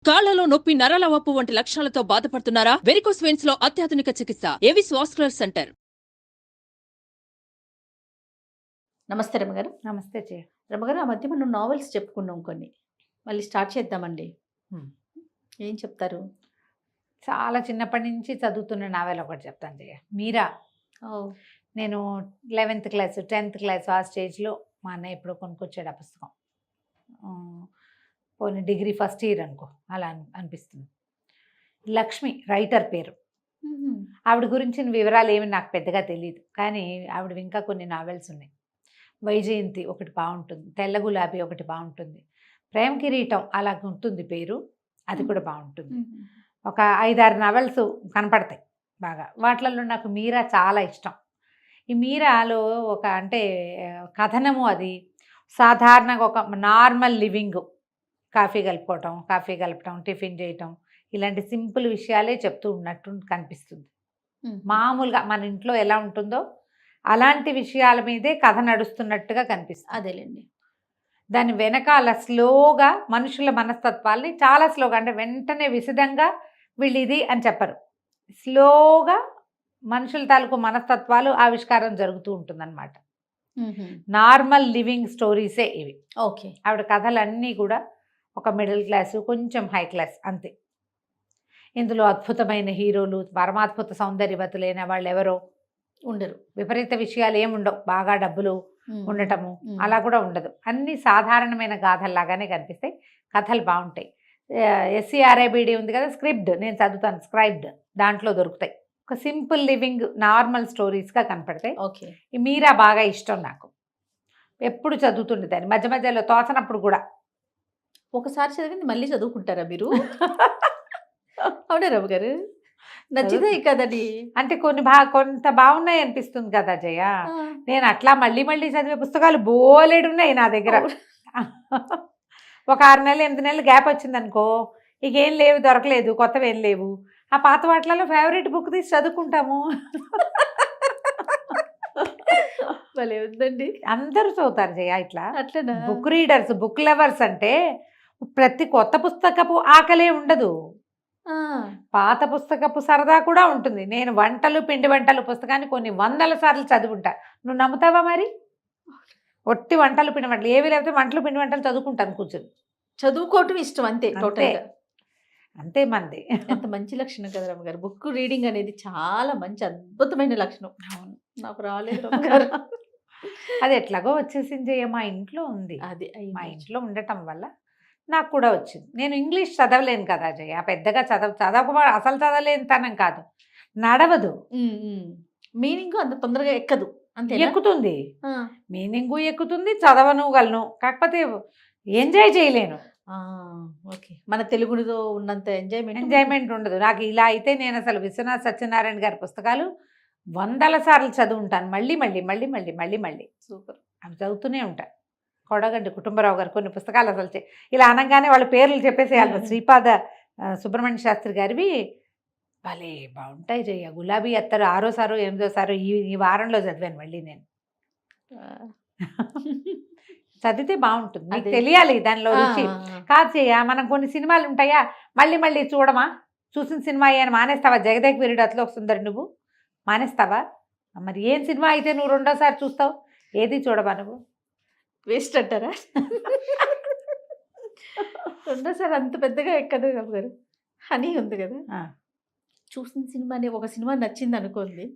కాళ్లలో నొప్పి, నరాల వాపు వంటి లక్షణాలతో బాధపడుతున్నారా? వెరికోస్ వెయిన్స్ లో అత్యాధునిక చికిత్స ఏవిస్ వాస్కులర్ సెంటర్. నమస్తే రమగారు. నమస్తే జయ. రమగారు, ఆ మధ్య మనం నావెల్స్ చెప్పుకున్నాం కొన్ని, మళ్ళీ స్టార్ట్ చేద్దామండి. ఏం చెప్తారు? చాలా చిన్నప్పటి నుంచి చదువుతున్న నావెల్ ఒకటి చెప్తాను జయ. మీరా. నేను 11th క్లాస్ 10th క్లాస్ ఆ స్టేజ్లో మా అన్నయ్య ఎప్పుడో కొనుక్కొచ్చాడు ఆ పుస్తకం. పోనీ డిగ్రీ ఫస్ట్ ఇయర్ అనుకో, అలా అనిపిస్తుంది. లక్ష్మి రైటర్ పేరు. ఆవిడ గురించిన వివరాలు ఏమి నాకు పెద్దగా తెలియదు, కానీ ఆవిడ ఇంకా కొన్ని నావెల్స్ ఉన్నాయి. వైజయంతి ఒకటి బాగుంటుంది, తెల్ల గులాబీ ఒకటి బాగుంటుంది, ప్రేమ కిరీటం అలా ఉంటుంది పేరు, అది కూడా బాగుంటుంది. ఒక 5-6 నావెల్స్ కనపడతాయి బాగా. వాటిలలో నాకు మీరా చాలా ఇష్టం. ఈ మీరాలో ఒక అంటే కథనము, అది సాధారణంగా ఒక నార్మల్ లివింగ్, కాఫీ కలపటం, టిఫిన్ చేయటం, ఇలాంటి సింపుల్ విషయాలే చెప్తూ ఉన్నట్టు కనిపిస్తుంది. మామూలుగా మన ఇంట్లో ఎలా ఉంటుందో అలాంటి విషయాల మీదే కథ నడుస్తున్నట్టుగా కనిపిస్తుంది. అదేలేండి. దాని వెనకాల స్లోగా మనుషుల మనస్తత్వాల్ని చాలా స్లోగా, అంటే వెంటనే విశదంగా వీళ్ళు ఇది అని చెప్పరు, స్లోగా మనుషుల తాలూకు మనస్తత్వాలు ఆవిష్కారం జరుగుతూ ఉంటుందన్నమాట. నార్మల్ లివింగ్ స్టోరీసే ఇవి. ఓకే. ఆవిడ కథలన్నీ కూడా ఒక మిడిల్ క్లాసు, కొంచెం హై క్లాస్ అంతే. ఇందులో అద్భుతమైన హీరోలు, పరమాద్భుత సౌందర్యవతులైన వాళ్ళు ఎవరో ఉండరు, విపరీత విషయాలు ఏముండవు, బాగా డబ్బులు ఉండటము అలా కూడా ఉండదు. అన్ని సాధారణమైన గాథల్లాగానే కనిపిస్తాయి. కథలు బాగుంటాయి. SCRIBD ఉంది కదా, స్క్రిప్ట్ నేను చదువుతాను, స్క్రైబ్డ్, దాంట్లో దొరుకుతాయి. ఒక సింపుల్ లివింగ్ నార్మల్ స్టోరీస్గా కనపడతాయి. ఓకే. ఈ మీరా బాగా ఇష్టం నాకు, ఎప్పుడు చదువుతుండేదాన్ని, మధ్య మధ్యలో తోచనప్పుడు కూడా. ఒకసారి చదివింది మళ్ళీ చదువుకుంటారా మీరు? అవునా రవి గారు? నచ్చితే కదండి. అంటే కొంత బాగున్నాయి అనిపిస్తుంది కదా జయ. నేను అట్లా మళ్ళీ మళ్ళీ చదివే పుస్తకాలు బోలెడున్నాయి నా దగ్గర. ఒక 6 నెలలు 8 నెలలు గ్యాప్ వచ్చింది అనుకో, ఇక ఏం లేవు, దొరకలేదు, కొత్తవి ఏం లేవు. ఆ పాత వాటిలలో ఫేవరెట్ బుక్ తీసి చదువుకుంటాము. భలే ఉందండి. అందరూ చదువుతారు జయ ఇట్లా. అట్లనా? బుక్ రీడర్స్, బుక్ లవర్స్ అంటే ప్రతి కొత్త పుస్తకపు ఆకలే ఉండదు, పాత పుస్తకపు సరదా కూడా ఉంటుంది. నేను పిండి వంటలు పుస్తకాన్ని కొన్ని 100 సార్లు చదువుకుంటా. నువ్వు నమ్ముతావా మరి? ఒట్టి పిండి వంటలు ఏవి లేకపోతే పిండి వంటలు చదువుకుంటాను కూర్చొని. చదువుకోవటం ఇష్టం అంతే, టోటల్గా అంతే మంది. ఎంత మంచి లక్షణం కదా రమ్మ గారు. బుక్ రీడింగ్ అనేది చాలా మంచి అద్భుతమైన లక్షణం. నాకు రాలేదు రమ్మ గారు. అది ఎట్లాగో వచ్చేసింది, మా ఇంట్లో ఉంది. అది మా ఇంట్లో ఉండటం వల్ల నాకు కూడా వచ్చింది. నేను ఇంగ్లీష్ చదవలేను కదా జయ, పెద్దగా అసలు చదవలేని తనం కాదు, నడవదు. మీనింగ్ అంత తొందరగా ఎక్కదు. అంతే. ఎక్కుతుంది, మీనింగు ఎక్కుతుంది, చదవనుగలను, కాకపోతే ఎంజాయ్ చేయలేను. ఓకే. మన తెలుగులో ఉన్నంత ఎంజాయ్మెంట్ ఉండదు నాకు. ఇలా అయితే నేను అసలు విశ్వనాథ్ సత్యనారాయణ గారి పుస్తకాలు 100 సార్లు చదువుంటాను, మళ్ళీ మళ్ళీ మళ్ళీ మళ్ళీ మళ్ళీ మళ్ళీ. సూపర్. అవి చదువుతూనే ఉంటాను. కొడగంటి కుటుంబరావు గారు కొన్ని పుస్తకాలు అసలు ఇలా అనగానే వాళ్ళ పేర్లు చెప్పేసేయాలి. శ్రీపాద సుబ్రహ్మణ్య శాస్త్రి గారివి భలే బాగుంటాయి జయ. గులాబీ అత్తరు 6వ సారో 8వ సారో ఈ వారంలో చదివాను మళ్ళీ నేను. చదివితే బాగుంటుంది, మీకు తెలియాలి దానిలో రుచి. కాదు చెయ్య, మనం కొన్ని సినిమాలు ఉంటాయా మళ్ళీ మళ్ళీ చూడమా, చూసిన సినిమా అని మానేస్తావా? జగదేక్ వీరుడు అతలో సుందరి నువ్వు మానేస్తావా? మరి ఏం సినిమా అయితే నువ్వు 2వ సారి చూస్తావు? ఏది చూడవా నువ్వు? వేస్ట్ అంటారా? 2వ సారి అంత పెద్దగా ఎక్కదు గారు. హనీ ఉంది కదా, చూసిన సినిమానే ఒక సినిమా నచ్చింది అనుకోండి,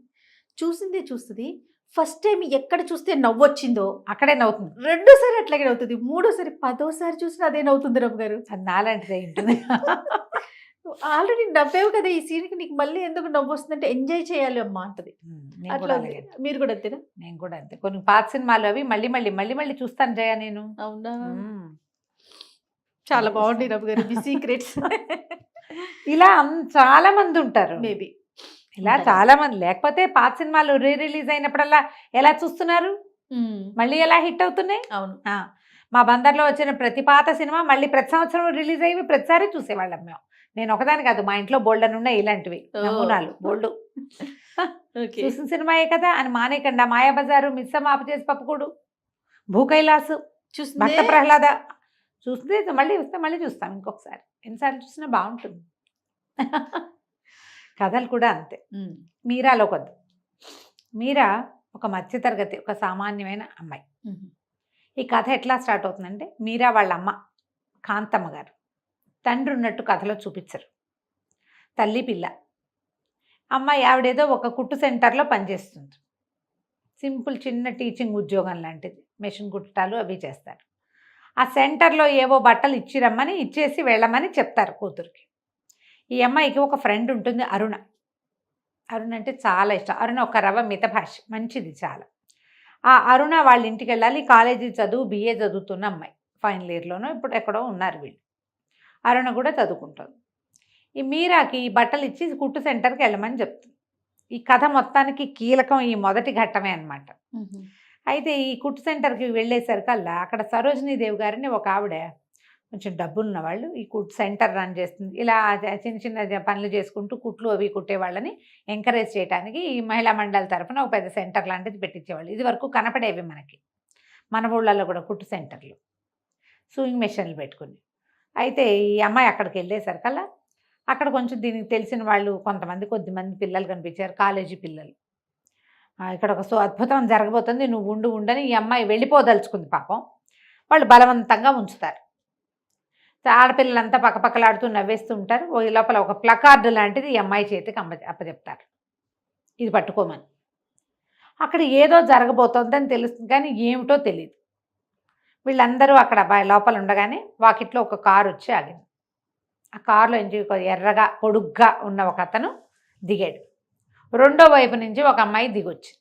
చూసిందే చూస్తుంది. ఫస్ట్ టైం ఎక్కడ చూస్తే నవ్వొచ్చిందో అక్కడే నవ్వుతుంది. 2వ సారి అట్లాగే నవ్వుతుంది. 3వ సారి 10వ సారి చూసినా అదే నవ్వుతుంది రమ్మ గారు. అది నాలాంటిదే ఉంటుంది. ఆల్రెడీ నవ్వేవు కదా, ఈ సీన్కి నీకు మళ్ళీ ఎందుకు నవ్వు వస్తుందంటే ఎంజాయ్ చేయాలి అమ్మా అంటది. అట్లా మీరు కూడా అంతేనా? నేను కూడా అంతే. కొన్ని పాత సినిమాలు అవి మళ్ళీ మళ్ళీ మళ్ళీ మళ్ళీ చూస్తాను జయ నేను. అవునా? చాలా బాగుంది రమ్మ గారు మీ సీక్రెట్స్. ఇలా చాలా మంది ఉంటారు, మేబీ ఇలా చాలా మంది. లేకపోతే పాత సినిమాలు రిలీజ్ అయినప్పుడల్లా ఎలా చూస్తున్నారు, మళ్ళీ ఎలా హిట్ అవుతున్నాయి. అవును. మా బందర్లో వచ్చిన ప్రతి పాత సినిమా మళ్ళీ ప్రతి సంవత్సరం రిలీజ్ అయ్యి ప్రతిసారి చూసేవాళ్ళం మేము. నేను ఒకదాని కాదు, మా ఇంట్లో బోల్డన్ ఉన్నాయి ఇలాంటివి నమూనాలు బోల్డు. చూసిన సినిమాయే కదా అని మానేకండా. మాయాబజారు, మిస్సమ్మ, ఆపు చేసి పప్పుకూడు, భూ కైలాసు, భక్త ప్రహ్లాద, చూస్తే మళ్ళీ వస్తే మళ్ళీ చూస్తాం ఇంకొకసారి, ఎన్నిసార్లు చూసినా బాగుంటుంది. కథలు కూడా అంతే. మీరాలో కొద్ది, మీరా ఒక మధ్యతరగతి, ఒక సామాన్యమైన అమ్మాయి. ఈ కథ ఎట్లా స్టార్ట్ అవుతుందంటే, మీరా వాళ్ళ అమ్మ కాంతమ్మ గారు తండ్రి ఉన్నట్టు కథలో చూపించరు, తల్లి పిల్ల. అమ్మాయి ఆవిడేదో ఒక కుట్టు సెంటర్లో పనిచేస్తుంది, సింపుల్ చిన్న టీచింగ్ ఉద్యోగం లాంటిది, మెషిన్ కుట్టాలు అవి చేస్తారు. ఆ సెంటర్లో ఏవో బట్టలు ఇచ్చిరమ్మని ఇచ్చేసి వెళ్ళమని చెప్తారు కూతురికి. ఈ అమ్మాయికి ఒక ఫ్రెండ్ ఉంటుంది, అరుణ. అరుణ అంటే చాలా ఇష్టం. అరుణ ఒక రవ్వ మితభాష, మంచిది చాలా. ఆ అరుణ వాళ్ళ ఇంటికి వెళ్ళాలి, కాలేజీ చదువు, BA చదువుతున్న అమ్మాయి, ఫైనల్ ఇయర్లోనూ ఇప్పుడు ఎక్కడో ఉన్నారు వీళ్ళు. అరుణ కూడా చదువుకుంటుంది. ఈ మీరాకి ఈ బట్టలు ఇచ్చి కుట్టు సెంటర్కి వెళ్ళమని చెప్తుంది. ఈ కథ మొత్తానికి కీలకం ఈ మొదటి ఘట్టమే అన్నమాట. అయితే ఈ కుట్టు సెంటర్కి వెళ్ళేసరికల్లా అక్కడ సరోజినీదేవి గారిని ఒక ఆవిడ, కొంచెం డబ్బులున్న వాళ్ళు, ఈ కుట్టు సెంటర్ రన్ చేస్తుంది. ఇలా చిన్న చిన్న పనులు చేసుకుంటూ కుట్లు అవి కుట్టేవాళ్ళని ఎంకరేజ్ చేయడానికి ఈ మహిళా మండలి తరఫున ఒక పెద్ద సెంటర్ లాంటిది పెట్టించేవాళ్ళు. ఇది వరకు కనపడేవి మనకి, మన ఊళ్ళల్లో కూడా కుట్టు సెంటర్లు, సూయింగ్ మెషిన్లు పెట్టుకుని. అయితే ఈ అమ్మాయి అక్కడికి వెళ్ళేసరికల్లా అక్కడ కొంచెం దీనికి తెలిసిన వాళ్ళు కొద్దిమంది పిల్లలు కనిపించారు, కాలేజీ పిల్లలు. ఇక్కడ ఒక అద్భుతం జరగబోతుంది, నువ్వు ఉండని ఈ అమ్మాయి వెళ్ళిపోదలుచుకుంది. పాపం వాళ్ళు బలవంతంగా ఉంచుతారు. ఆడపిల్లలంతా పక్కపక్కలాడుతూ నవ్వేస్తూ ఉంటారు. ఈ లోపల ఒక ప్లకార్డు లాంటిది ఈ అమ్మాయి చేతికి అప్పచెప్తారు, ఇది పట్టుకోమని. అక్కడ ఏదో జరగబోతోందని తెలుస్తుంది, కానీ ఏమిటో తెలియదు. వీళ్ళందరూ అక్కడ లోపల ఉండగానే వాకిట్లో ఒక కారు వచ్చి ఆగింది. ఆ కారులో నుంచి ఒక ఎర్రగా పొడుగ్గా ఉన్న ఒక అతను దిగాడు. రెండో వైపు నుంచి ఒక అమ్మాయి దిగొచ్చి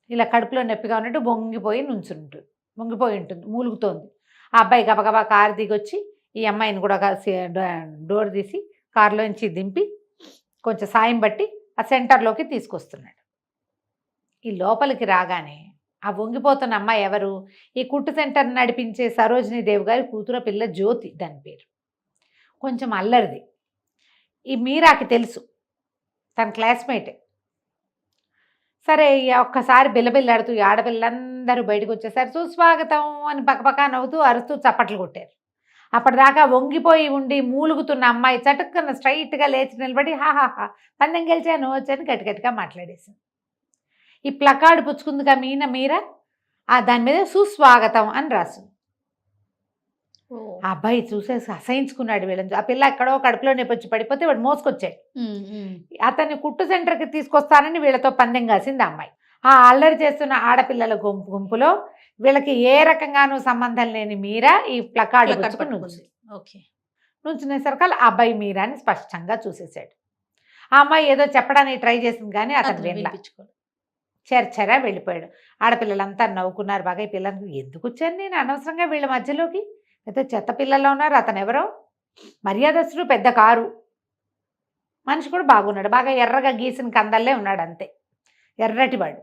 ఇలా కడుపులో నొప్పిగా ఉన్నట్టు వంగిపోయి ఉంటుంది, మూలుగుతోంది. ఆ అబ్బాయి గబగబా కారు దిగొచ్చి ఈ అమ్మాయిని కూడా డోర్ తీసి కారులోంచి దింపి కొంచెం సాయం బట్టి ఆ సెంటర్లోకి తీసుకొస్తున్నాడు. ఈ లోపలికి రాగానే ఆ వంగిపోతున్న అమ్మాయి ఎవరు? ఈ కుట్టు సెంటర్ నడిపించే సరోజినీదేవి గారి కూతురు పిల్ల జ్యోతి, దాని పేరు. కొంచెం అల్లరిది. ఈ మీరాకి తెలుసు, తన క్లాస్మేటే. సరే ఒక్కసారి బిల్లబిల్లాడుతూ ఈ ఆడపిల్లందరూ బయటకు వచ్చేసారు. సుస్వాగతం అని పక్కపక్క నవ్వుతూ అరుస్తూ చప్పట్లు కొట్టారు. అప్పటిదాకా వంగిపోయి ఉండి మూలుగుతున్న అమ్మాయి చటుక్కున స్ట్రైట్గా లేచి నిలబడి హాహాహా పందెం గెలిచాను వచ్చని గట్టిగట్టిగా మాట్లాడేసింది. ఈ ప్లకార్డు పుచ్చుకుందిగా మీరా, దాని మీద సుస్వాగతం అని రాసింది. ఆ అబ్బాయి చూసేసి అసహించుకున్నాడు వీళ్ళని. ఆ పిల్ల ఎక్కడో కడుపులో నొప్పి పడిపోతే వాడు మోసుకొచ్చాడు. అతన్ని కుట్టు సెంటర్కి తీసుకొస్తానని వీళ్ళతో పందెం కాసింది ఆ అమ్మాయి. ఆ అల్లరి చేస్తున్న ఆడపిల్లల గుంపులో వీళ్ళకి ఏ రకంగానూ సంబంధం లేని మీరా ఈ ప్లకార్డు నుంచునేసరికి ఆ అబ్బాయి మీరాని స్పష్టంగా చూసేశాడు. ఆ అమ్మాయి ఏదో చెప్పడానికి ట్రై చేసింది, కానీ అతను వినిపించుకోడు, చర్చరా వెళ్ళిపోయాడు. ఆడపిల్లలంతా నవ్వుకున్నారు బాగా. ఈ పిల్లలకు ఎందుకు వచ్చాను నేను అనవసరంగా వీళ్ళ మధ్యలోకి, అయితే చెత్త పిల్లల్లో ఉన్నారు. అతను ఎవరో మర్యాదస్తుడు, పెద్ద కారు మనిషి కూడా బాగున్నాడు, బాగా ఎర్రగా గీసిన కందల్లే ఉన్నాడు, అంతే ఎర్రటివాడు.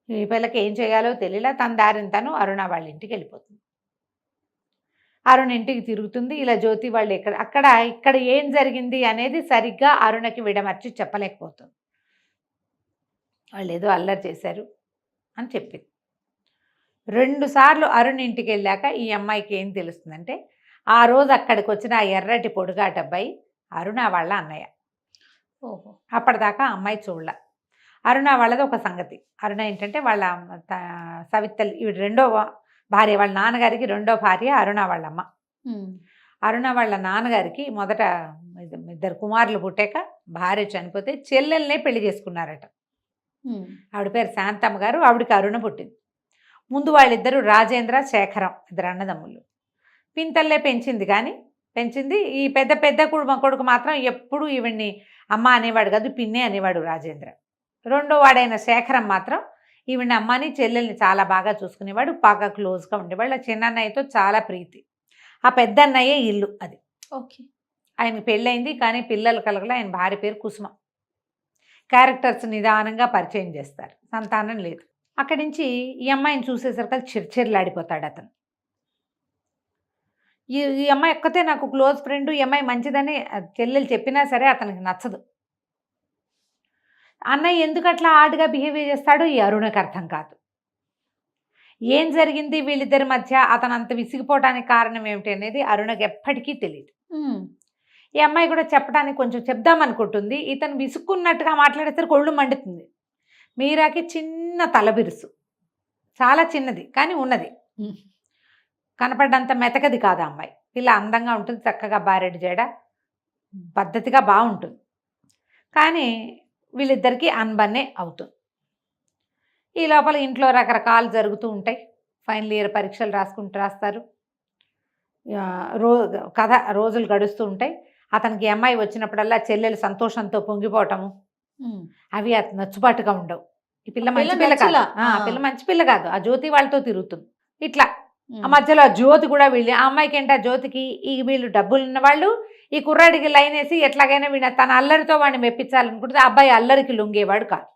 ఈ పిల్లకి ఏం చేయాలో తెలియలా. తన దారిని తను అరుణ వాళ్ళ ఇంటికి వెళ్ళిపోతుంది. అరుణ ఇంటికి తిరుగుతుంది. ఇలా జ్యోతి వాళ్ళు ఇక్కడ ఏం జరిగింది అనేది సరిగ్గా అరుణకి విడమర్చి చెప్పలేకపోతుంది. వాళ్ళు ఏదో అల్లరి చేశారు అని చెప్పింది. 2 సార్లు అరుణ్ ఇంటికి వెళ్ళాక ఈ అమ్మాయికి ఏం తెలుస్తుందంటే, ఆ రోజు అక్కడికి వచ్చిన ఆ ఎర్రటి పొడుగాటి అబ్బాయి అరుణ వాళ్ళ అన్నయ్య. ఓహో, అప్పటిదాకా అమ్మాయి చూడలే. అరుణ వాళ్ళది ఒక సంగతి. అరుణ ఏంటంటే వాళ్ళ సవితల్లి, ఈవిడ రెండో భార్య, వాళ్ళ నాన్నగారికి రెండో భార్య అరుణ వాళ్ళమ్మ. అరుణ వాళ్ళ నాన్నగారికి మొదట 2 కుమారులు పుట్టాక భార్య చనిపోతే చెల్లెల్నే పెళ్లి చేసుకున్నారట. ఆవిడ పేరు శాంతమ్మ గారు, ఆవిడకి అరుణ పుట్టింది. ముందు వాళ్ళిద్దరూ రాజేంద్ర, శేఖరం, 2 అన్నదమ్ములు. పింతల్లే పెంచింది. ఈ పెద్ద కొడుకు మాత్రం ఎప్పుడు ఈవిడ్ని అమ్మ అనేవాడు కాదు, పిన్నే అనేవాడు రాజేంద్ర. రెండో వాడైన శేఖరం మాత్రం ఈవిడ అమ్మని చెల్లెల్ని చాలా బాగా చూసుకునేవాడు, బాగా క్లోజ్గా ఉండేవాళ్ళు. ఆ చిన్నన్నయ్యతో చాలా ప్రీతి. ఆ పెద్ద అన్నయ్యే ఇల్లు అది. ఓకే, ఆయనకి పెళ్ళయింది, కానీ పిల్లలు కలగల. ఆయన భార్య పేరు కుసుమ. క్యారెక్టర్స్ నిదానంగా పరిచయం చేస్తారు, సంతానం లేదు. అక్కడి నుంచి ఈ అమ్మాయిని చూసేసరికి చిర్చిర్లాడిపోతాడు అతను. ఈ అమ్మాయి ఒక్కతే నాకు క్లోజ్ ఫ్రెండ్, ఈ అమ్మాయి మంచిదని చెల్లెలు చెప్పినా సరే అతనికి నచ్చదు. అన్నయ్య ఎందుకు అట్లా ఆడుగా బిహేవియర్ చేస్తాడో ఈ అరుణకి అర్థం కాదు. ఏం జరిగింది వీళ్ళిద్దరి మధ్య, అతను అంత విసిగిపోవడానికి కారణం ఏమిటి అనేది అరుణకి ఎప్పటికీ తెలియదు. ఈ అమ్మాయి కూడా చెప్పడానికి కొంచెం చెప్దామనుకుంటుంది. ఇతను విసుక్కున్నట్టుగా మాట్లాడేసరికి ఒళ్ళు మండుతుంది. మీరాకి చిన్న తలబిరుసు, చాలా చిన్నది కానీ ఉన్నది. కనపడ్డంత మెతకది కాదు ఆ అమ్మాయి. పిల్ల అందంగా ఉంటుంది, చక్కగా బారెడు జడ, పద్ధతిగా బాగుంటుంది. కానీ వీళ్ళిద్దరికీ అన్బన్నే అవుతుంది. ఈ లోపల ఇంట్లో రకరకాలు జరుగుతూ ఉంటాయి. ఫైనల్ ఇయర్ పరీక్షలు రాస్తారు. రోజులు గడుస్తూ ఉంటాయి. అతనికి అమ్మాయి వచ్చినప్పుడల్లా చెల్లెలు సంతోషంతో పొంగిపోవటము అవి అతను నచ్చుబాటుగా ఉండవు. ఈ పిల్ల మంచి పిల్ల కాదు, పిల్ల మంచి పిల్ల కాదు, ఆ జ్యోతి వాళ్ళతో తిరుగుతుంది. ఇట్లా ఆ మధ్యలో ఆ జ్యోతి కూడా వీళ్ళు, ఆ అమ్మాయికి ఏంటి, ఆ జ్యోతికి ఈ వీళ్ళు డబ్బులు ఉన్న వాళ్ళు ఈ కుర్రాడికి లైన్ వేసి ఎట్లాగైనా వీళ్ళ తన అల్లరితో వాడిని మెప్పించాలనుకుంటే ఆ అబ్బాయి అల్లరికి లొంగేవాడు కాదు.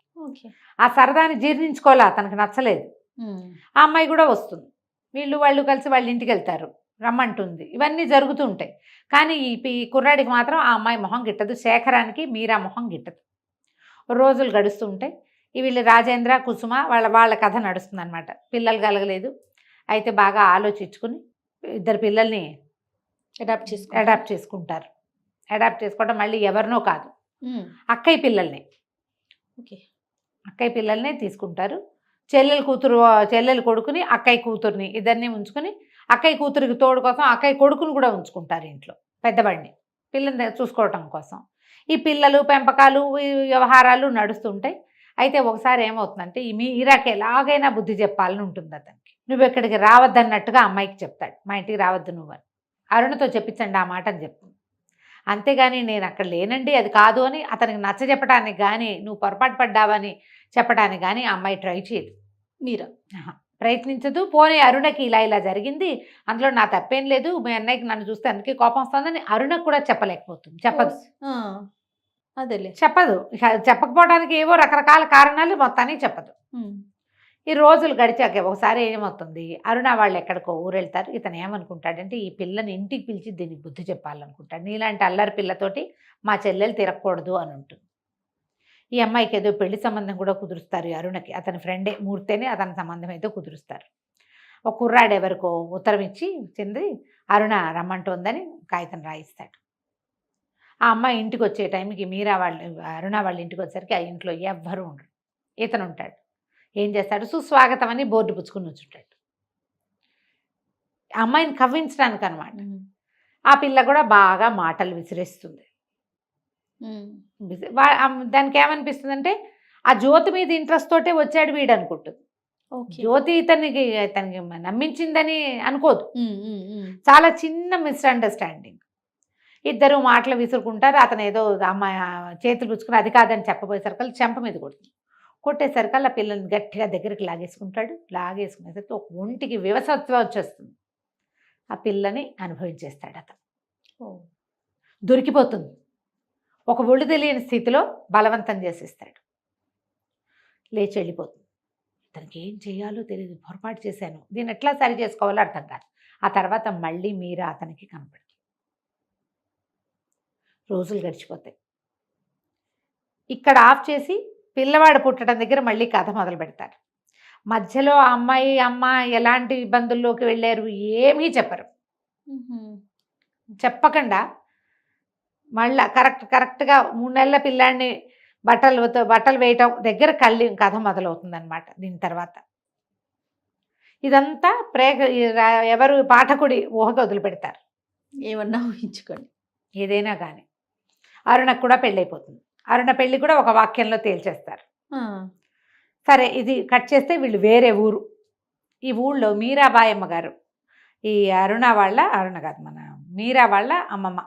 ఆ సరదాని జీర్ణించుకోలే, అతనికి నచ్చలేదు. ఆ అమ్మాయి కూడా వస్తుంది, వాళ్ళు కలిసి వాళ్ళ ఇంటికి వెళ్తారు, రమ్మంటుంది. ఇవన్నీ జరుగుతూ ఉంటాయి. కానీ ఈ కుర్రాడికి మాత్రం ఆ అమ్మాయి మొహం గిట్టదు, శేఖరానికి మీరా మొహం గిట్టదు. రోజులు గడుస్తూ ఉంటాయి. వీళ్ళు రాజేంద్ర కుసుమ వాళ్ళ కథ నడుస్తుంది అనమాట. పిల్లలు కలగలేదు, అయితే బాగా ఆలోచించుకుని ఇద్దరు పిల్లల్ని అడాప్ట్ చేసుకుంటారు. అడాప్ట్ చేసుకోవడం మళ్ళీ ఎవరినో కాదు, అక్కయ్య పిల్లల్నే తీసుకుంటారు. చెల్లెలు కొడుకుని అక్కయ్య కూతుర్ని ఇద్దరిని ఉంచుకొని అక్కయ్య కూతురికి తోడు కోసం అక్కయ్య కొడుకుని కూడా ఉంచుకుంటారు ఇంట్లో, పెద్దవాడిని పిల్లల్ని చూసుకోవటం కోసం. ఈ పిల్లలు పెంపకాలు ఈ వ్యవహారాలు నడుస్తుంటాయి. అయితే ఒకసారి ఏమవుతుందంటే ఈ మీరాకి ఎలాగైనా బుద్ధి చెప్పాలని ఉంటుంది అతనికి. నువ్వు ఇక్కడికి రావద్దన్నట్టుగా అమ్మాయికి చెప్తాడు, మా ఇంటికి రావద్దు నువ్వు అని. అరుణతో చెప్పించండి ఆ మాట అని చెప్తుంది. అంతేగాని నేను అక్కడ లేనండి అది కాదు అని అతనికి నచ్చ చెప్పడానికి కానీ, నువ్వు పొరపాటు పడ్డావని చెప్పడానికి కానీ ఆ అమ్మాయి ట్రై చేయదు. మీరా ప్రయత్నించదు. పోనీ అరుణకి ఇలా జరిగింది, అందులో నా తప్పేం లేదు, మీ అన్నయ్యకి నన్ను చూస్తే అందుకే కోపం వస్తుందని అరుణకు కూడా చెప్పలేకపోతుంది, చెప్పదు. అదేలే చెప్పదు. చెప్పకపోవడానికి ఏవో రకరకాల కారణాలు మొత్తానికి చెప్పదు. ఈ రోజులు గడిచాక ఒకసారి ఏమవుతుంది, అరుణ వాళ్ళు ఎక్కడికో ఊరు వెళ్తారు. ఇతను ఏమనుకుంటాడంటే ఈ పిల్లని ఇంటికి పిలిచి దీనికి బుద్ధి చెప్పాలనుకుంటాడు. నీలాంటి అల్లరి పిల్లతోటి మా చెల్లెలు తిరగకూడదు అని ఉంటుంది. ఈ అమ్మాయికి ఏదో పెళ్లి సంబంధం కూడా కుదురుస్తారు అరుణకి. అతని ఫ్రెండే మూర్తేనే అతని సంబంధం ఏదో కుదురుస్తారు. ఒక కుర్రాడు ఎవరికో ఉత్తరం ఇచ్చి చెంది అరుణ రమ్మంటోందని కాగితం రాయిస్తాడు. ఆ అమ్మాయి ఇంటికి వచ్చే టైంకి అరుణ వాళ్ళ ఇంటికి వచ్చేసరికి ఆ ఇంట్లో ఎవ్వరూ ఉండరు. ఇతను ఉంటాడు. ఏం చేస్తాడు, సుస్వాగతం అని బోర్డు పుచ్చుకుని వచ్చుంటాడు. అమ్మాయిని కవ్వించడానికి అనమాట. ఆ పిల్ల కూడా బాగా మాటలు విసిరేస్తుంది. దానికి ఏమనిపిస్తుంది, ఆ జ్యోతి మీద ఇంట్రెస్ట్ తోటే వచ్చాడు వీడు అనుకుంటుంది. జ్యోతి ఇతనికి నమ్మించిందని అనుకోదు. చాలా చిన్న మిస్అండర్స్టాండింగ్. ఇద్దరు మాటలు విసురుకుంటారు. అతను ఏదో అమ్మాయి చేతులు పుచ్చుకుని అది కాదని చెప్పబోయేసరికి చెంప మీద కొట్టేసరికి ఆ పిల్లల్ని గట్టిగా దగ్గరికి లాగేసుకునేసరికి ఒక ఒంటికి వివసత్వం వచ్చేస్తుంది. ఆ పిల్లని అనుభవించేస్తాడు అతను. దొరికిపోతుంది. ఒక ఒళ్ళు తెలియని స్థితిలో బలవంతం చేసేస్తాడు. లేచి వెళ్ళిపోతుంది. ఇతనికి ఏం చేయాలో తెలియదు, పొరపాటు చేశాను, దీన్ని ఎట్లా సరి చేసుకోవాలో అర్థం కాదు. ఆ తర్వాత మళ్ళీ మీరా అతనికి కనపడుతుంది. రోజులు గడిచిపోతాయి. ఇక్కడ ఆఫ్ చేసి పిల్లవాడు పుట్టడం దగ్గర మళ్ళీ కథ మొదలు పెడతారు. మధ్యలో అమ్మ ఎలాంటి ఇబ్బందుల్లోకి వెళ్ళారు ఏమీ చెప్పరు. చెప్పకుండా మళ్ళీ కరెక్ట్గా 3 నెలల పిల్లాడిని బట్టలు వేయటం దగ్గర కథ మొదలవుతుంది అనమాట. దీని తర్వాత ఇదంతా ఎవరు పాఠకుడి ఊహకు వదిలిపెడతారు. ఏమన్నా ఊహించుకోండి, ఏదైనా కానీ. అరుణకు కూడా పెళ్ళైపోతుంది. అరుణ పెళ్ళి కూడా ఒక వాక్యంలో తేల్చేస్తారు. సరే, ఇది కట్ చేస్తే వీళ్ళు వేరే ఊరు. ఈ ఊళ్ళో మీరాబాయమ్మ గారు, ఈ అరుణ కాదు మన మీరా వాళ్ళ అమ్మమ్మ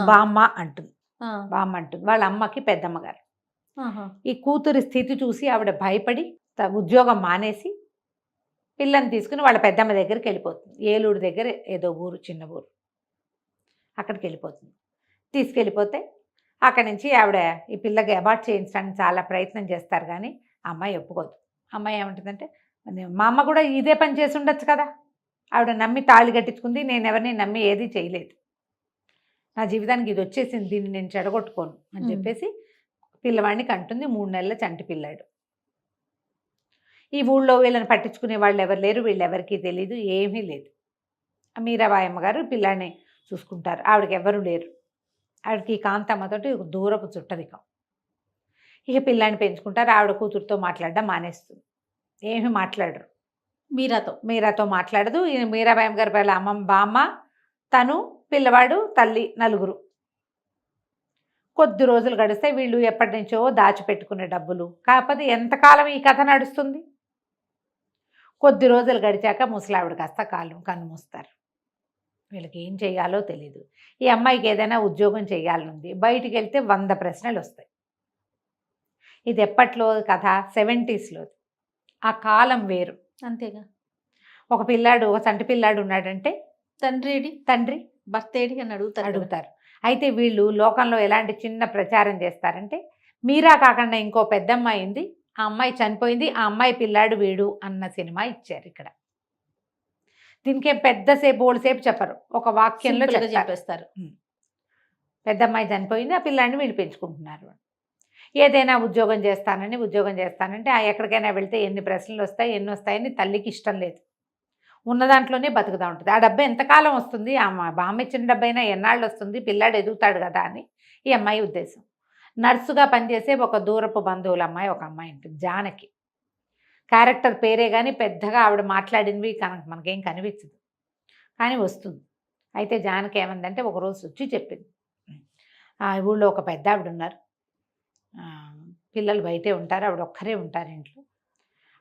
బామ్మ అంటుంది. వాళ్ళ అమ్మకి పెద్దమ్మగారు. ఈ కూతురి స్థితి చూసి ఆవిడ భయపడి ఉద్యోగం మానేసి పిల్లని తీసుకుని వాళ్ళ పెద్దమ్మ దగ్గరికి వెళ్ళిపోతుంది. ఏలూరు దగ్గర ఏదో ఊరు, చిన్న ఊరు, అక్కడికి వెళ్ళిపోతుంది. తీసుకెళ్ళిపోతే అక్కడి నుంచి ఆవిడ ఈ పిల్లకి అబార్ట్ చేయించడానికి చాలా ప్రయత్నం చేస్తారు. కానీ అమ్మాయి ఒప్పుకోదు. అమ్మాయి ఏమంటుందంటే, మా అమ్మ కూడా ఇదే పని చేసి ఉండొచ్చు కదా, ఆవిడ నమ్మి తాళి కట్టించుకుంది, నేను ఎవరిని నమ్మి ఏది చేయలేదు, నా జీవితానికి ఇది వచ్చేసింది, దీన్ని నేను చెడగొట్టుకోను అని చెప్పేసి పిల్లవాడిని కంటుంది. 3 నెలల చంటి పిల్లాడు. ఈ ఊళ్ళో వీళ్ళని పట్టించుకునే వాళ్ళు ఎవరు లేరు, వీళ్ళెవరికీ తెలీదు, ఏమీ లేదు. మీరాబాయి అమ్మగారు పిల్లాడిని చూసుకుంటారు. ఆవిడకి ఎవరు లేరు. ఆవిడకి కాంతమ్మతోటి ఒక దూరపు చుట్టరికం. ఇక పిల్లాడిని పెంచుకుంటారు. ఆవిడ కూతురుతో మాట్లాడడం మానేస్తుంది, ఏమీ మాట్లాడరు. మీరాతో మాట్లాడదు. మీరాబాయి అమ్మగారి పిల్ల అమ్మమ్మ బామ్మ, తను, పిల్లవాడు, తల్లి, నలుగురు. కొద్ది రోజులు గడిస్తే వీళ్ళు ఎప్పటి నుంచో దాచిపెట్టుకునే డబ్బులు. కాకపోతే ఎంతకాలం ఈ కథ నడుస్తుంది? కొద్ది రోజులు గడిచాక ముసలావిడ కాస్త కన్ను మూస్తారు. వీళ్ళకి ఏం చేయాలో తెలీదు. ఈ అమ్మాయికి ఏదైనా ఉద్యోగం చేయాలనుంది. బయటికి వెళ్తే 100 ప్రశ్నలు వస్తాయి. ఇది ఎప్పట్లో కథ? 70sలో. ఆ కాలం వేరు. అంతేగా. ఒక పిల్లాడు, ఒక చంటి పిల్లాడు ఉన్నాడంటే తండ్రి భర్త ఏడి అని అడుగుతారు. అయితే వీళ్ళు లోకంలో ఎలాంటి చిన్న ప్రచారం చేస్తారంటే, మీరా కాకుండా ఇంకో పెద్దమ్మాయి ఉంది, ఆ అమ్మాయి చనిపోయింది, ఆ అమ్మాయి పిల్లాడు వీడు అన్న సినిమా ఇచ్చారు ఇక్కడ. దీనికి పెద్దసేపు బోల్సేపు చెప్పరు, ఒక వాక్యంలో చెప్పేస్తారు. పెద్దమ్మాయి చనిపోయింది, ఆ పిల్లాడిని వీళ్ళు పెంచుకుంటున్నారు. ఏదైనా ఉద్యోగం చేస్తానంటే ఎక్కడికైనా వెళ్తే ఎన్ని ప్రశ్నలు వస్తాయి, ఎన్ని వస్తాయని తల్లికి ఇష్టం లేదు. ఉన్న దాంట్లోనే బతుకుతూ ఉంటుంది. ఆ డబ్బు ఎంతకాలం వస్తుంది, ఆ బామ్మ ఇచ్చిన డబ్బు అయినా ఎన్నాళ్ళు వస్తుంది, పిల్లాడు ఎదుగుతాడు కదా అని ఈ అమ్మాయి ఉద్దేశం. నర్సుగా పనిచేసే ఒక దూరపు బంధువుల అమ్మాయి, ఒక అమ్మాయి ఉంటుంది, జానకి. క్యారెక్టర్ పేరే కానీ పెద్దగా ఆవిడ మాట్లాడినవి మనకేం కనిపించదు, కానీ వస్తుంది. అయితే జానకి ఏమందంటే ఒకరోజు వచ్చి చెప్పింది, ఊళ్ళో ఒక పెద్ద ఆవిడ ఉన్నారు, పిల్లలు బయటే ఉంటారు, ఆవిడ ఒక్కరే ఉంటారు ఇంట్లో.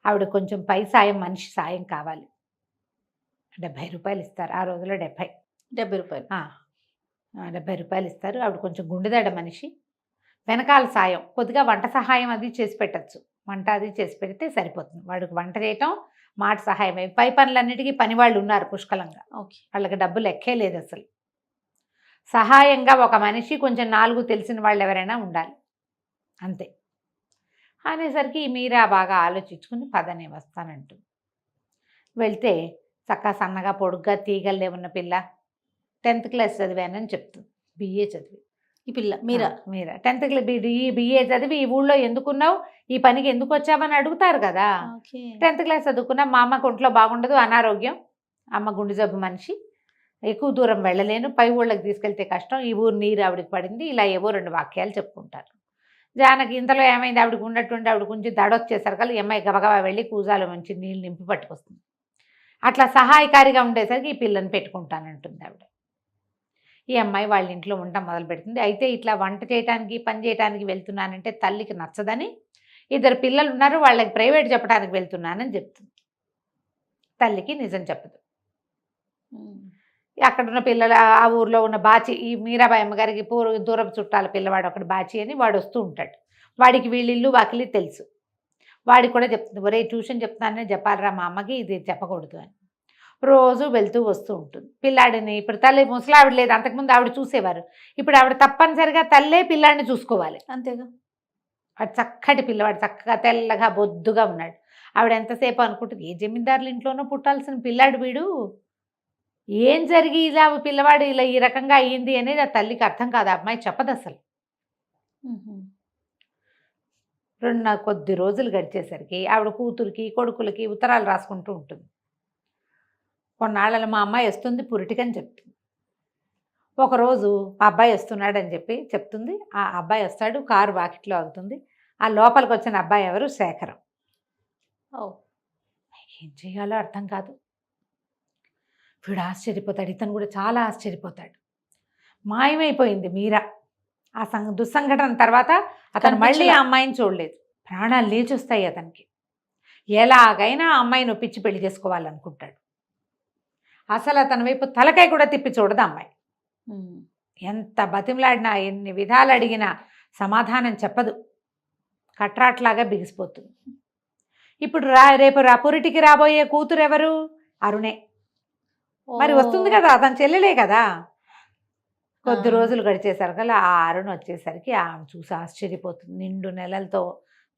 ఆవిడ కొంచెం పై సాయం, మనిషి సాయం కావాలి. 70 రూపాయలు ఇస్తారు ఆ రోజులో. 70 రూపాయలు 70 రూపాయలు ఇస్తారు. ఆవిడ కొంచెం గుండెదాడ మనిషి. వెనకాల సాయం కొద్దిగా వంట సహాయం అది చేసి పెట్టచ్చు, వంట అది చేసి పెడితే సరిపోతుంది. వాడికి వంట చేయటం, మాట సహాయం, పై పనులన్నిటికీ పని వాళ్ళు ఉన్నారు పుష్కలంగా. వాళ్ళకి డబ్బులు ఎక్కే లేదు అసలు. సహాయంగా ఒక మనిషి, కొంచెం 4 తెలిసిన వాళ్ళు ఎవరైనా ఉండాలి, అంతే. అనేసరికి మీరా బాగా ఆలోచించుకుని పదనే వస్తానంటుంది. వెళ్తే చక్కగా సన్నగా పొడుగ్గా తీగల్లే ఉన్న పిల్ల, 10th క్లాస్ చదివానని చెప్తుంది. BA చదివి ఈ పిల్ల మీరా 10th క్లాస్ BA చదివి ఈ ఊళ్ళో ఎందుకున్నావు, ఈ పనికి ఎందుకు వచ్చావని అడుగుతారు కదా. 10th క్లాస్ చదువుకున్నా, మా అమ్మకు ఒంట్లో బాగుండదు, అనారోగ్యం, అమ్మ గుండె జబ్బు మనిషి, ఎక్కువ దూరం వెళ్ళలేను, పై ఊళ్ళకి తీసుకెళ్తే కష్టం, ఈ ఊరు నీరు ఆవిడకి పడింది, ఇలా ఏవో 2 వాక్యాలు చెప్పుకుంటారు. జానకి ఇంతలో ఏమైంది, ఆవిడకి ఉన్నట్టుండి ఆవిడ కొంచెం దడొచ్చేసరికి ఈ అమ్మాయి గబగబా వెళ్ళి కూజాలో మంచి నీళ్ళు నింపి పట్టుకొస్తుంది. అట్లా సహాయకారిగా ఉండేసరికి ఈ పిల్లని పెట్టుకుంటానంటుంది ఆవిడ. ఈ అమ్మాయి వాళ్ళ ఇంట్లో వంట మొదలు పెడుతుంది. అయితే ఇట్లా వంట చేయడానికి, పని చేయడానికి వెళ్తున్నానంటే తల్లికి నచ్చదని, 2 పిల్లలు ఉన్నారు, వాళ్ళకి ప్రైవేట్ చెప్పడానికి వెళ్తున్నానని చెప్తుంది. తల్లికి నిజం చెప్పదు. అక్కడున్న పిల్లలు, ఆ ఊర్లో ఉన్న బాచి, ఈ మీరాబాయి అమ్మగారికి దూరపు చుట్టాల పిల్లవాడు ఒకటి బాచి అని, వాడు వస్తూ ఉంటాడు. వాడికి వీళ్ళిల్లు వాకిలి తెలుసు. వాడికి కూడా చెప్తుంది, ఒరే ట్యూషన్ చెప్తానని చెప్పాలరా మా అమ్మకి, ఇది చెప్పకూడదు అని. రోజు వెళ్తూ వస్తూ ఉంటుంది. పిల్లాడిని ఇప్పుడు తల్లి, ముసలావిడ లేదు, అంతకుముందు ఆవిడ చూసేవారు, ఇప్పుడు ఆవిడ తప్పనిసరిగా తల్లే పిల్లాడిని చూసుకోవాలి. అంతేగా. వాడు చక్కటి పిల్లవాడు, చక్కగా తెల్లగా బొద్దుగా ఉన్నాడు. ఆవిడ ఎంతసేపు అనుకుంటుంది, ఏ జమీందారుల ఇంట్లోనో పుట్టాల్సిన పిల్లాడు వీడు, ఏం జరిగి ఇలా పిల్లవాడు ఇలా ఈ రకంగా అయ్యింది అనేది ఆ తల్లికి అర్థం కాదు. ఆ అమ్మాయి చెప్పదు అసలు. కొద్ది రోజులు గడిచేసరికి ఆవిడ కూతురికి, కొడుకులకి ఉత్తరాలు రాసుకుంటూ ఉంటుంది. కొన్నాళ్ళలో మా అమ్మాయి వస్తుంది పురిటికని చెప్తుంది. ఒకరోజు మా అబ్బాయి వస్తున్నాడని చెప్పి చెప్తుంది. ఆ అబ్బాయి వస్తాడు, కారు వాకిట్లో ఆగుతుంది. ఆ లోపలికి వచ్చిన అబ్బాయి ఎవరు? శేఖరం. ఏం చేయాలో అర్థం కాదు. వీడు ఆశ్చర్యపోతాడు, ఇతను కూడా చాలా ఆశ్చర్యపోతాడు. మాయమైపోయింది మీరా. ఆ దుస్సంఘటన తర్వాత అతను మళ్ళీ ఆ అమ్మాయిని చూడలేదు. ప్రాణాలు లేచొస్తాయి అతనికి. ఎలాగైనా ఆ అమ్మాయిని ఒప్పించి పెళ్లి చేసుకోవాలనుకుంటాడు. అసలు అతని వైపు తలకాయ కూడా తిప్పి చూడదు అమ్మాయి. ఎంత బతిమలాడినా, ఎన్ని విధాలు అడిగినా సమాధానం చెప్పదు. కట్రాట్లాగా బిగిసిపోతుంది. ఇప్పుడు రేపు పురిటికి రాబోయే కూతురు ఎవరు? అరుణే. మరి వస్తుంది కదా, అతని చెల్లెలే కదా. కొద్ది రోజులు గడిచేసరికల్లా ఆ అరుణ్ వచ్చేసరికి ఆమె చూసి ఆశ్చర్యపోతుంది. 2 నెలలతో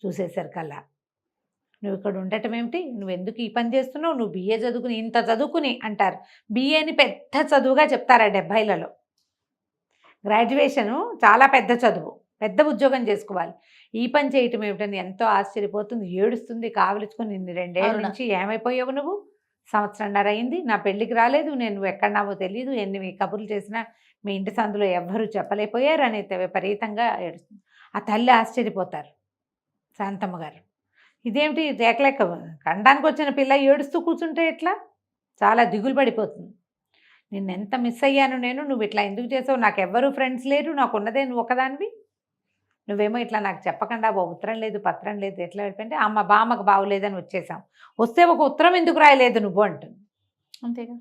చూసేసరికల్లా, నువ్వు ఇక్కడ ఉండటం ఏమిటి, నువ్వు ఎందుకు ఈ పని చేస్తున్నావు, నువ్వు BA చదువుకుని, ఇంత చదువుకుని అంటారు. BAని పెద్ద చదువుగా చెప్తారు 70లలో. గ్రాడ్యుయేషను చాలా పెద్ద చదువు. పెద్ద ఉద్యోగం చేసుకోవాలి. ఈ పని చేయటం ఏమిటని ఎంతో ఆశ్చర్యపోతుంది, ఏడుస్తుంది, కావలించుకొని నిన్ను 2 ఏళ్ళ అవునా? నుంచి ఏమైపోయావు నువ్వు, సంవత్సరంన్నర అయింది, నా పెళ్ళికి రాలేదు, నువ్వు ఎక్కడున్నావో తెలియదు, ఎన్ని కబుర్లు చేసినా మీ ఇంటి సందులో ఎవ్వరూ చెప్పలేకపోయారు అని విపరీతంగా ఏడుస్తుంది. ఆ తల్లి ఆశ్చర్యపోతారు, శాంతమ్మ గారు. ఇదేమిటి రేకలేక కండానికి వచ్చిన పిల్ల ఏడుస్తూ కూర్చుంటే ఎట్లా, చాలా దిగులు పడిపోతుంది. నిన్ను ఎంత మిస్ అయ్యాను నేను, నువ్వు ఇట్లా ఎందుకు చేసావు, నాకు ఎవ్వరూ ఫ్రెండ్స్ లేరు, నాకు ఉన్నదే నువ్వు ఒకదానివి, నువ్వేమో ఇట్లా నాకు చెప్పకుండా ఓ ఉత్తరం లేదు పత్రం లేదు, ఎట్లా వెళ్ళిపోయింటే అమ్మ బామ్మకు బాగోలేదని వచ్చేసాం, వస్తే ఒక ఉత్తరం ఎందుకు రాయలేదు నువ్వు అంటుంది. అంతేగా.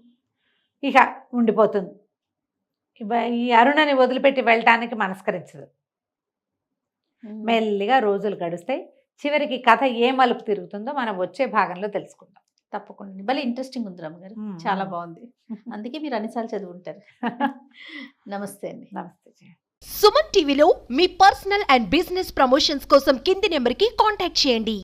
ఇక ఉండిపోతుంది. ఈ అరుణని వదిలిపెట్టి వెళ్ళటానికి మనస్కరించదు. మెల్లిగా రోజులు గడుస్తాయి. చివరికి కథ ఏ మలుపు తిరుగుతుందో మనం వచ్చే భాగంలో తెలుసుకుందాం. తప్పకుండా భలే ఇంట్రెస్టింగ్ ఉంది రమ్మగారు, చాలా బాగుంది. అందుకే మీరు అన్నిసార్లు చదువుంటారు. నమస్తే అండి. నమస్తే. సుమన్ టీవీలో మీ పర్సనల్ అండ్ బిజినెస్ ప్రమోషన్స్ కోసం కింది నెంబర్కి కాంటాక్ట్ చేయండి.